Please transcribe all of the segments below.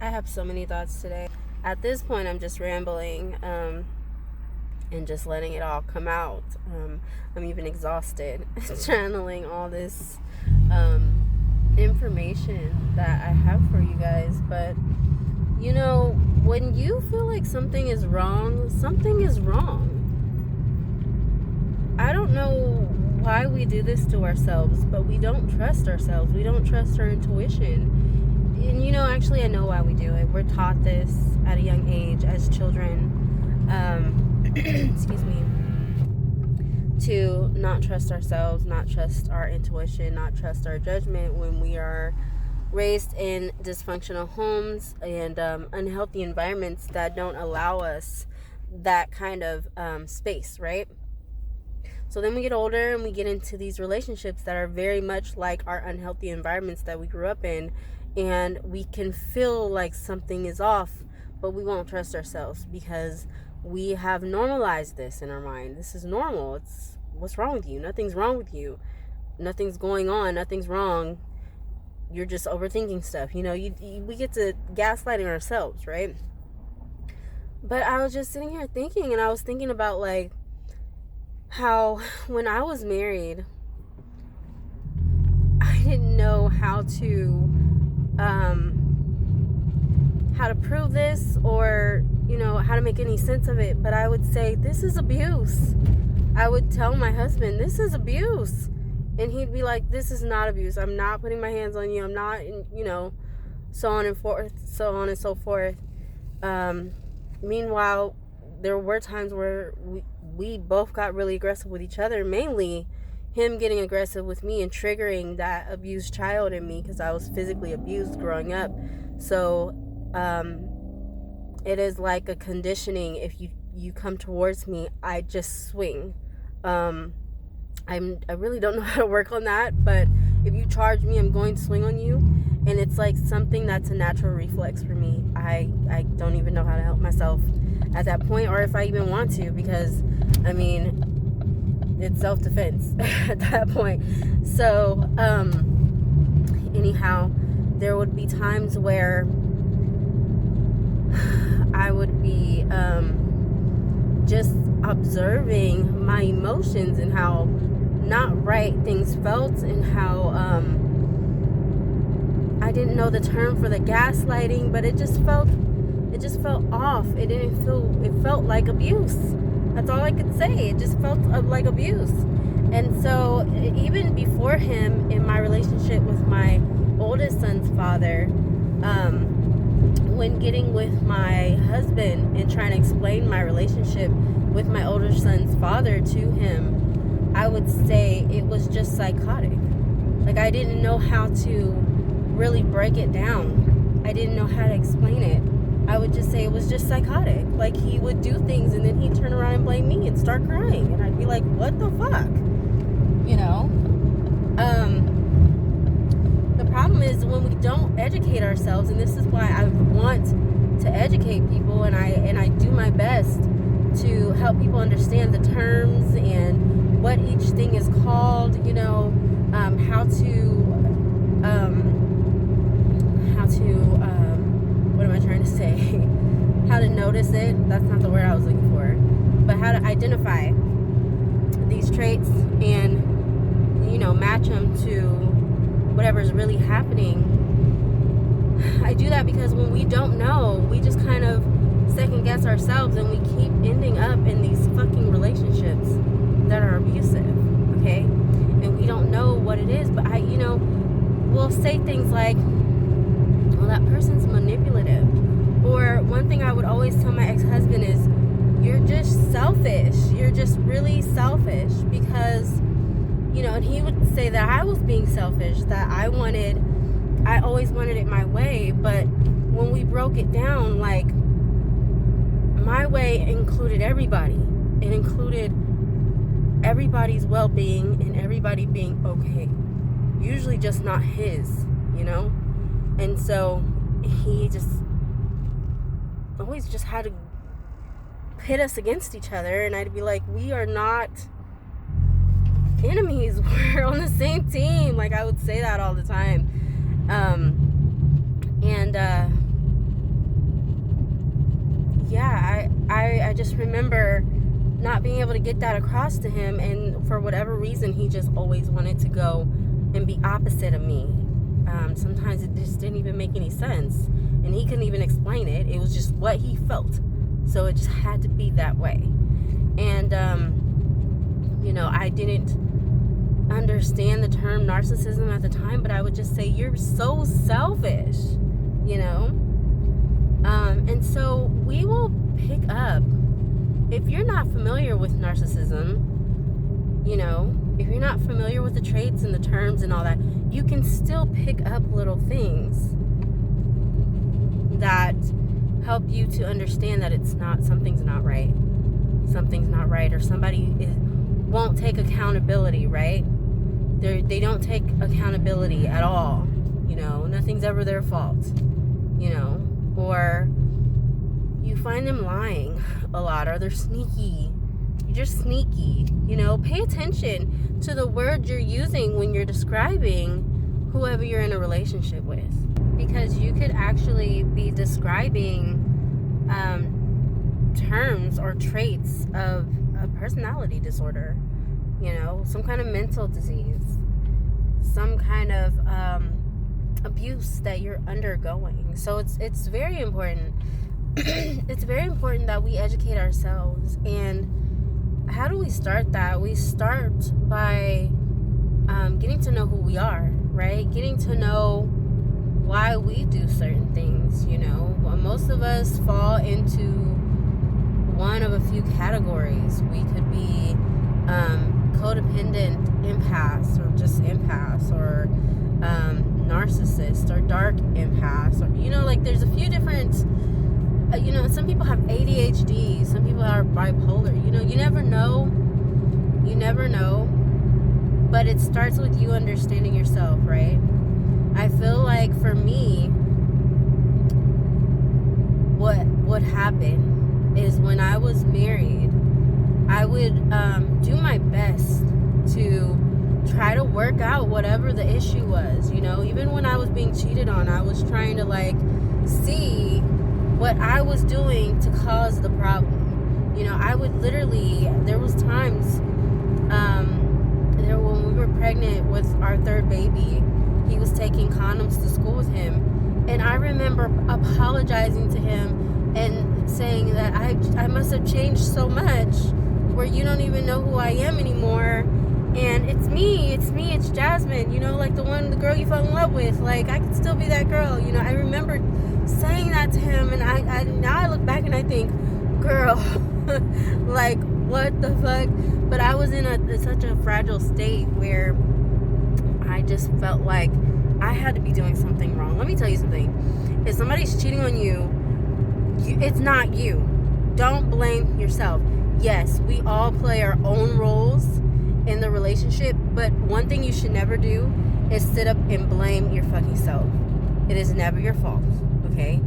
I have so many thoughts today. At this point, I'm just rambling and just letting it all come out. I'm even exhausted channeling all this information that I have for you guys. But, you know, when you feel like something is wrong, something is wrong. I don't know why we do this to ourselves, but we don't trust ourselves. We don't trust our intuition. And, you know, actually, I know why we do it. We're taught this at a young age as children. Excuse me. To not trust ourselves, not trust our intuition, not trust our judgment when we are raised in dysfunctional homes and unhealthy environments that don't allow us that kind of space, right? So then we get older and we get into these relationships that are very much like our unhealthy environments that we grew up in, and we can feel like something is off, but we won't trust ourselves because we have normalized this in our mind. This is normal. It's what's wrong with you? Nothing's wrong with you. Nothing's going on. Nothing's wrong. You're just overthinking stuff. You know, we get to gaslighting ourselves, right? But I was just sitting here thinking, and I was thinking about like how when I was married, I didn't know how to prove this or, you know, how to make any sense of it. But I would say, this is abuse. I would tell my husband, this is abuse. And he'd be like, this is not abuse. I'm not putting my hands on you. I'm not, you know, so on and so forth. Meanwhile, there were times where we both got really aggressive with each other, mainly him getting aggressive with me and triggering that abused child in me because I was physically abused growing up. So it is like a conditioning. If you come towards me, I just swing. I really don't know how to work on that, but if you charge me, I'm going to swing on you. And it's like something that's a natural reflex for me. I don't even know how to help myself at that point, or if I even want to, because I mean, it's self-defense at that point. So anyhow, there would be times where I would be just observing my emotions and how not right things felt, and how I didn't know the term for the gaslighting, but it just felt off. It felt like abuse. That's all I could say. It just felt like abuse. And so even before him, in my relationship with my oldest son's father, when getting with my husband and trying to explain my relationship with my older son's father to him, I would say it was just psychotic. Like, I didn't know how to really break it down. I didn't know how to explain it. I would just say it was just psychotic. Like, he would do things and then he'd turn around and blame me and start crying. And I'd be like, what the fuck? You know? The problem is when we don't educate ourselves, and this is why I want to educate people, and I do my best to help people understand the terms and what each thing is called, you know, how to what am I trying to say? How to notice it. That's not the word I was looking for. But how to identify these traits and, you know, match them to whatever's really happening. I do that because when we don't know, we just kind of second guess ourselves, and we keep ending up in these fucking relationships that are abusive, okay? And we don't know what it is, but we'll say things like, well, that person's manipulative. Or one thing I would always tell my ex-husband is, you're just selfish. You're just really selfish because, you know, and he would say that I was being selfish, that I always wanted it my way. But when we broke it down, like, my way included everybody. It included everybody's well-being and everybody being okay. Usually just not his, you know? And so he just always just had to pit us against each other, and I'd be like, we are not enemies, we're on the same team. Like, I would say that all the time. just remember not being able to get that across to him, and for whatever reason, he just always wanted to go and be opposite of me. Sometimes it just didn't even make any sense, and he couldn't even explain it. It was just what he felt, so it just had to be that way. And I didn't understand the term narcissism at the time, but I would just say, you're so selfish, and so we will pick up, if you're not familiar with narcissism, if you're not familiar with the traits and the terms and all that, you can still pick up little things that help you to understand that something's not right, or somebody won't take accountability, right? They don't take accountability at all, nothing's ever their fault, or you find them lying a lot, or they're sneaky. You're just sneaky, pay attention to the words you're using when you're describing whoever you're in a relationship with, because you could actually be describing terms or traits of a personality disorder, some kind of mental disease, some kind of abuse that you're undergoing. So it's very important. It's very important that we educate ourselves. And how do we start that? We start by getting to know who we are, right? Getting to know why we do certain things, Well, most of us fall into one of a few categories. We could be codependent empaths, or just empaths, or narcissists, or dark empaths, or there's a few different some people have ADHD, some people are bipolar, you never know, but it starts with you understanding yourself, right? I feel like for me, what happened is, when I was married, I would do my best to try to work out whatever the issue was, even when I was being cheated on, I was trying to see what I was doing to cause the problem. I would literally, there was times when we were pregnant with our third baby, he was taking condoms to school with him, and I remember apologizing to him and saying that I must have changed so much where you don't even know who I am anymore, and it's Jasmine, the girl you fell in love with, I could still be that girl. I remember saying that to him, and I now I look back and I think, girl, what the fuck? But I was in such a fragile state where I just felt like I had to be doing something wrong. Let me tell you something. If somebody's cheating on you, it's not you. Don't blame yourself. Yes, we all play our own roles in the relationship, but one thing you should never do is sit up and blame your fucking self. It is never your fault, okay?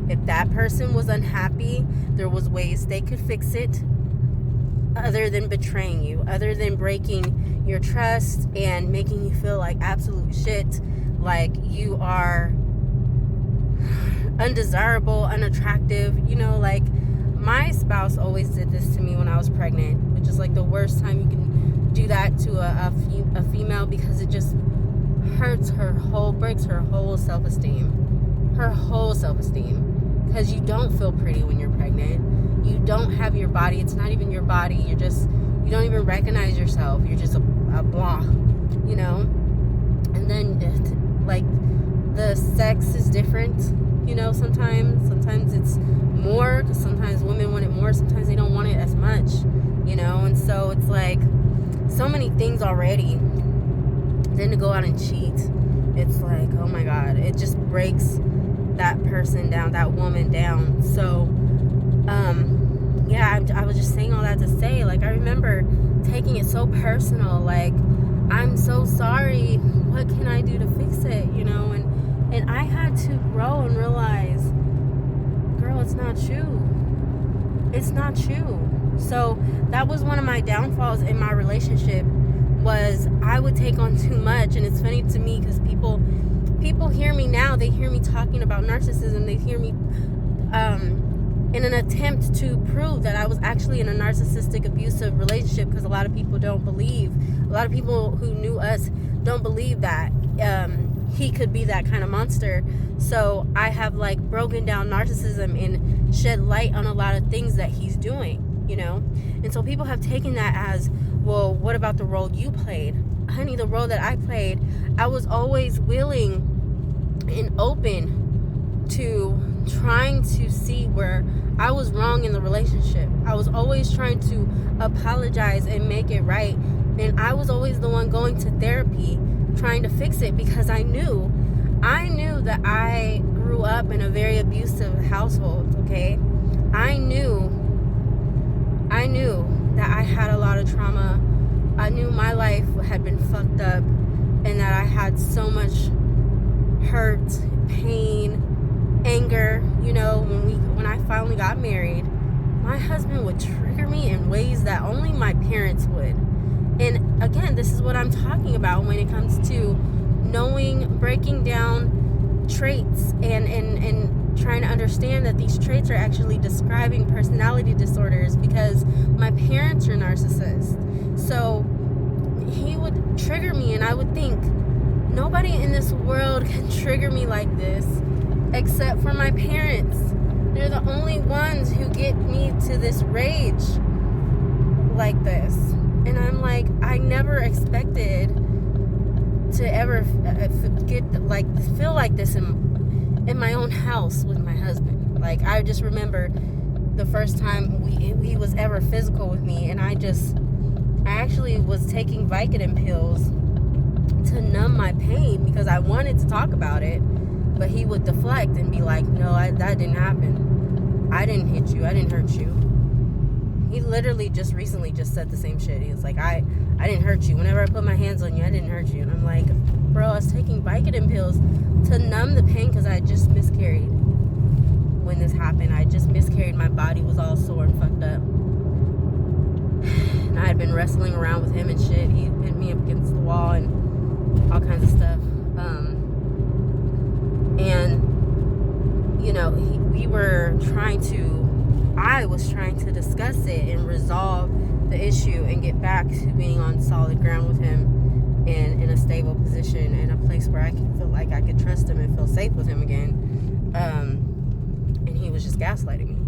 If that person was unhappy, there was ways they could fix it other than betraying you, other than breaking your trust and making you feel like absolute shit, like you are undesirable, unattractive. My spouse always did this to me when I was pregnant, which is the worst time you can do that to a female, because it just breaks her whole self-esteem, because you don't feel pretty when you're pregnant. You don't have your body. It's not even your body. You don't even recognize yourself. You're just a blah, and then the sex is different, sometimes it's more, because sometimes women want it more, sometimes they don't want it as much, and so it's so many things already. Then to go out and cheat, it's oh my God, it just breaks that person down, that woman down. So I was just saying all that to say, I remember taking it so personal, I'm so sorry, what can I do to fix it, and I had to grow and realize, girl, it's not you. So that was one of my downfalls in my relationship, was I would take on too much. And it's funny to me, because people hear me now, they hear me talking about narcissism, they hear me in an attempt to prove that I was actually in a narcissistic, abusive relationship, because a lot of people don't believe, a lot of people who knew us don't believe that he could be that kind of monster. So I have like broken down narcissism and shed light on a lot of things that he's doing, you know? And so people have taken that as, well, what about the role you played? Honey, the role that I played, I was always willing and open to trying to see where I was wrong in the relationship. I was always trying to apologize and make it right. And I was always the one going to therapy, trying to fix it, because I knew that I grew up in a very abusive household, okay? I knew that I had a lot of trauma. I knew my life had been fucked up and that I had so much hurt, pain, anger. You know, when I finally got married, my husband would trigger me in ways that only my parents would. And again, this is what I'm talking about when it comes to knowing, breaking down traits and trying to understand that these traits are actually describing personality disorders, because my parents are narcissists. So he would trigger me, and I would think, nobody in this world can trigger me like this except for my parents. They're the only ones who get me to this rage like this. And I'm like, I never expected to ever feel like this in my own house with my husband. Like, I just remember the first time he was ever physical with me, and I actually was taking Vicodin pills to numb my pain because I wanted to talk about it, but he would deflect and be like, no, that didn't happen. I didn't hit you. I didn't hurt you. He literally just recently said the same shit. He was like, I didn't hurt you. Whenever I put my hands on you, I didn't hurt you. And I'm like, bro, I was taking Vicodin pills to numb the pain because I had just miscarried when this happened. I just miscarried. My body was all sore and fucked up. And I had been wrestling around with him and shit. He hit me up against the wall and all kinds of stuff. And, you know, I was trying to discuss it and resolve the issue and get back to being on solid ground with him and in a stable position, in a place where I could feel like I could trust him and feel safe with him again. And he was just gaslighting me.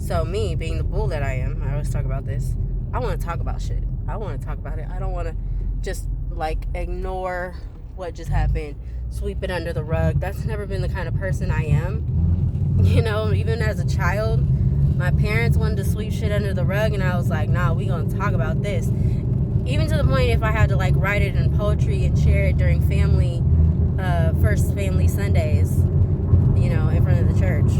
So me, being the bull that I am, I always talk about this, I want to talk about shit. I want to talk about it. I don't want to just like ignore what just happened, sweep it under the rug. That's never been the kind of person I am. You know, even as a child, my parents wanted to sweep shit under the rug, and I was like, nah, we gonna talk about this. Even to the point, if I had to like write it in poetry and share it during first family Sundays, you know, in front of the church,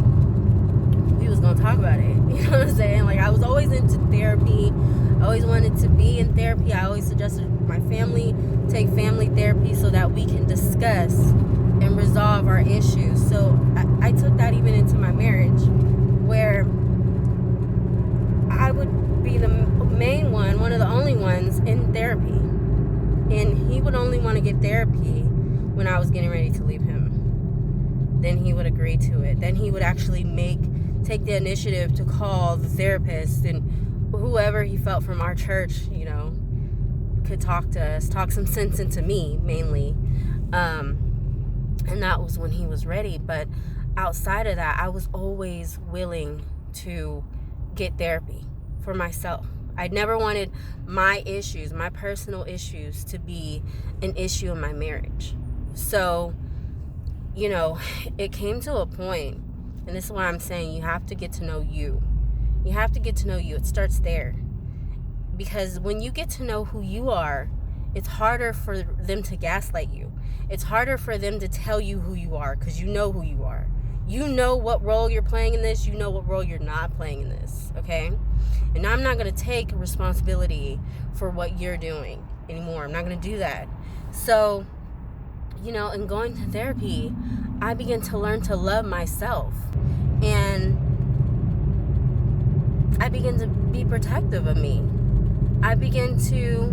we was gonna talk about it. You know what I'm saying? Like, I was always into therapy. I always wanted to be in therapy. I always suggested my family take family therapy so that we can discuss and resolve our issues. So I took that even into my marriage, where I would be the main one of the only ones in therapy. And he would only want to get therapy when I was getting ready to leave him. Then he would agree to it. Then he would actually take the initiative to call the therapist and whoever he felt from our church, you know, could talk to us, talk some sense into me, mainly. And that was when he was ready. But outside of that, I was always willing to get therapy for myself. I never wanted my issues, my personal issues, to be an issue in my marriage. So, you know, it came to a point, and this is why I'm saying you have to get to know you. You have to get to know you. It starts there. Because when you get to know who you are, it's harder for them to gaslight you. It's harder for them to tell you who you are, because you know who you are. You know what role you're playing in this. You know what role you're not playing in this, okay? And I'm not going to take responsibility for what you're doing anymore. I'm not going to do that. So, you know, in going to therapy, I began to learn to love myself. And I began to be protective of me. I began to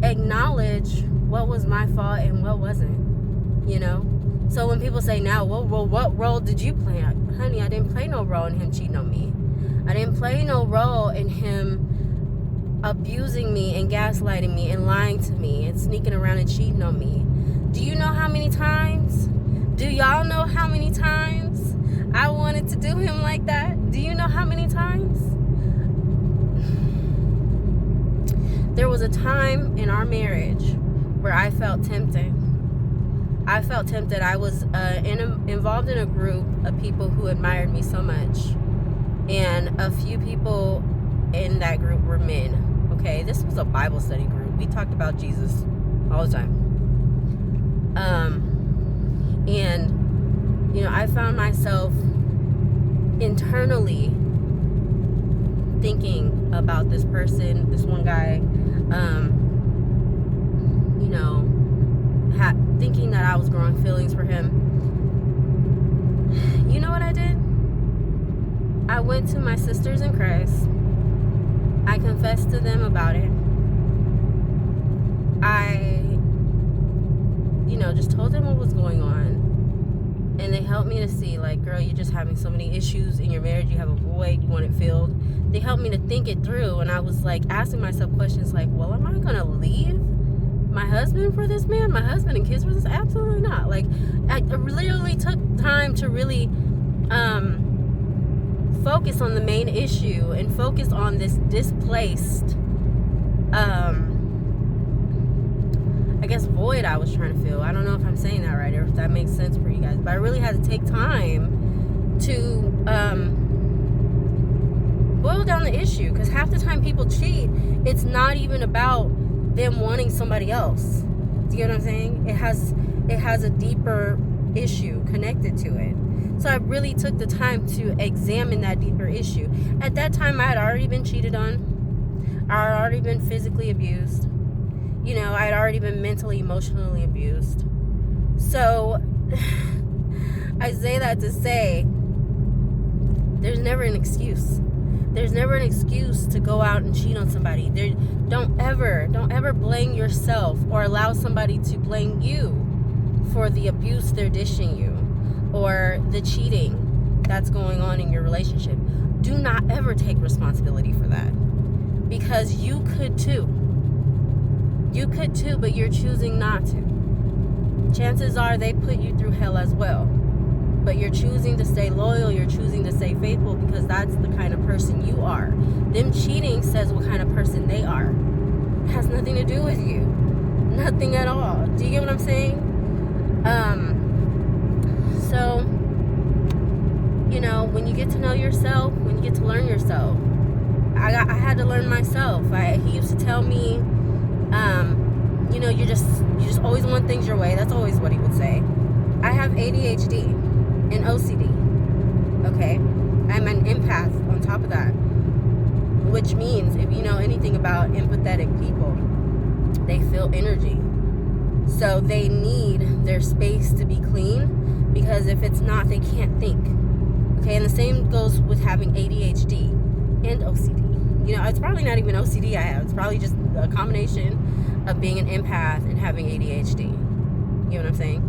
acknowledge what was my fault and what wasn't, you know? So when people say now, well, what role did you play? Honey, I didn't play no role in him cheating on me. I didn't play no role in him abusing me and gaslighting me and lying to me and sneaking around and cheating on me. Do you know how many times? Do y'all know how many times I wanted to do him like that? Do you know how many times? There was a time in our marriage where I felt tempted. I felt tempted. I was involved in a group of people who admired me so much. And a few people in that group were men. Okay, this was a Bible study group. We talked about Jesus all the time. And, I found myself internally thinking about this person, this one guy, thinking that I was growing feelings for him. You know what I did? I went to my sisters in Christ. I confessed to them about it. I, just told them what was going on. And they helped me to see, like, girl, you're just having so many issues in your marriage. You have a void. You want it filled. They helped me to think it through. And I was, like, asking myself questions like, well, am I going to leave my husband for this man? My husband and kids for this? Absolutely not. Like, I literally took time to really focus on the main issue and focus on this displaced void I was trying to fill. I don't know if I'm saying that right or if that makes sense for you guys, but I really had to take time to boil down the issue, because half the time people cheat, it's not even about them wanting somebody else. Do you get what I'm saying? It has a deeper issue connected to it. So I really took the time to examine that deeper issue. At that time, I had already been cheated on. I had already been physically abused. I had already been mentally, emotionally abused. So I say that to say there's never an excuse. There's never an excuse to go out and cheat on somebody. Don't ever blame yourself or allow somebody to blame you for the abuse they're dishing you or the cheating that's going on in your relationship. Do not ever take responsibility for that, because you could too. You could too, but you're choosing not to. Chances are they put you through hell as well. But you're choosing to stay loyal, you're choosing to stay faithful, because that's the kind of person you are. Them cheating says what kind of person they are. It has nothing to do with you. Nothing at all. Do you get what I'm saying? So, when you get to know yourself, when you get to learn yourself, I had to learn myself. He used to tell me, you just always want things your way. That's always what he would say. I have ADHD and OCD. Okay, I'm an empath on top of that, which means if you know anything about empathetic people, they feel energy. So they need their space to be clean, because if it's not, they can't think. Okay, and the same goes with having ADHD and OCD. It's probably not even OCD I have. It's probably just a combination of being an empath and having ADHD. You know what I'm saying?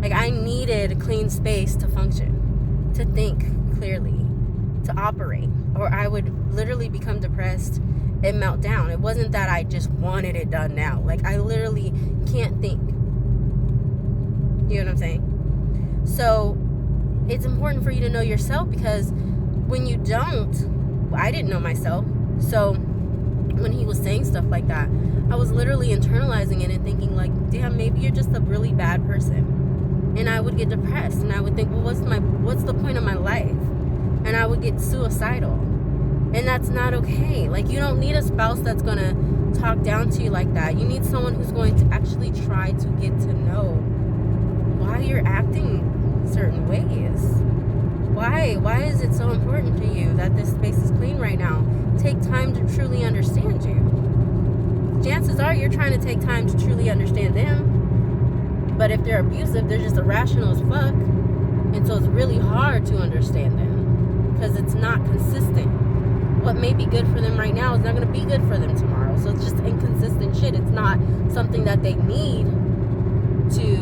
Like, I needed a clean space to function, to think clearly, to operate, or I would literally become depressed and melt down. It wasn't that I just wanted it done now. Like, I literally can't think. You know what I'm saying? So it's important for you to know yourself, because when you don't, I didn't know myself. So when he was saying stuff like that, I was literally internalizing it and thinking like, damn, maybe you're just a really bad person. And I would get depressed, and I would think, well, what's the point of my life? And I would get suicidal. And that's not okay. Like, you don't need a spouse that's gonna talk down to you like that. You need someone who's going to actually try to get to know why you're acting certain ways. Why is it so important to you that this space is clean right now? Take time to truly understand you. Chances are you're trying to take time to truly understand them. But if they're abusive, they're just irrational as fuck. And so it's really hard to understand them, because it's not consistent. What may be good for them right now is not going to be good for them tomorrow. So it's just inconsistent shit. It's not something that they need to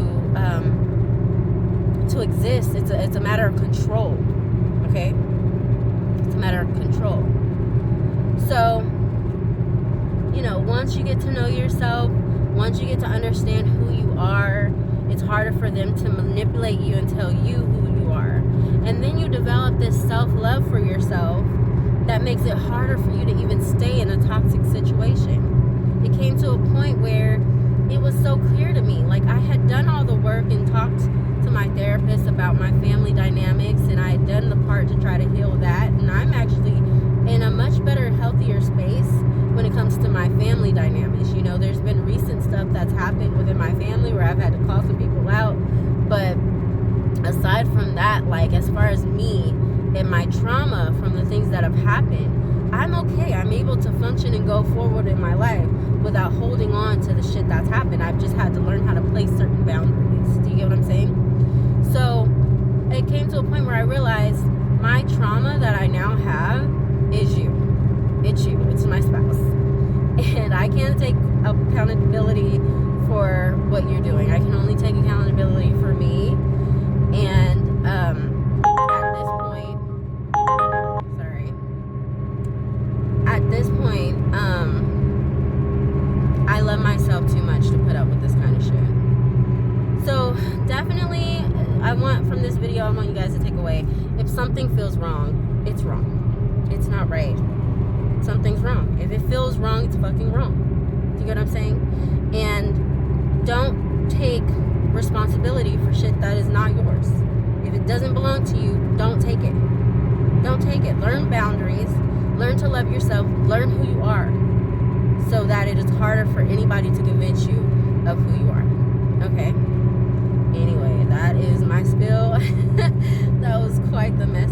to exist. It's a matter of control. Okay? It's a matter of control. So, you know, once you get to know yourself, once you get to understand who you are, it's harder for them to manipulate you and tell you who you are. And then you develop this self-love for yourself that makes it harder for you to even stay in a toxic situation. It came to a point where it was so clear to me. Like, I had done all the work and talked to my therapist about my family dynamics, and I had done the part to try to heal that. And I'm actually in a much better, healthier space when it comes to my family dynamics. You know, there's been recent stuff that's happened within my family where I've had to call some people out. But aside from that, like, as far as me and my trauma from the things that have happened, I'm okay. I'm able to function and go forward in my life without holding on to the shit that's happened. I've just had to learn how to place certain boundaries. Do you get what I'm saying? So it came to a point where I realized my trauma that I now have is you. It's you. It's my spouse. And I can't take accountability for what you're doing. I can only take accountability for me. And at this point, I love myself too much to put up with this kind of shit. So definitely, I want you guys to take away, if something feels wrong, it's wrong. It's not right. Something's wrong. If it feels wrong, it's fucking wrong. Do you get what I'm saying? And don't take responsibility for shit that is not yours. If it doesn't belong to you, don't take it. Don't take it. Learn boundaries. Learn to love yourself. Learn who you are, so that it is harder for anybody to convince you of who you are. Okay? Anyway, that is my spill. That was quite the message.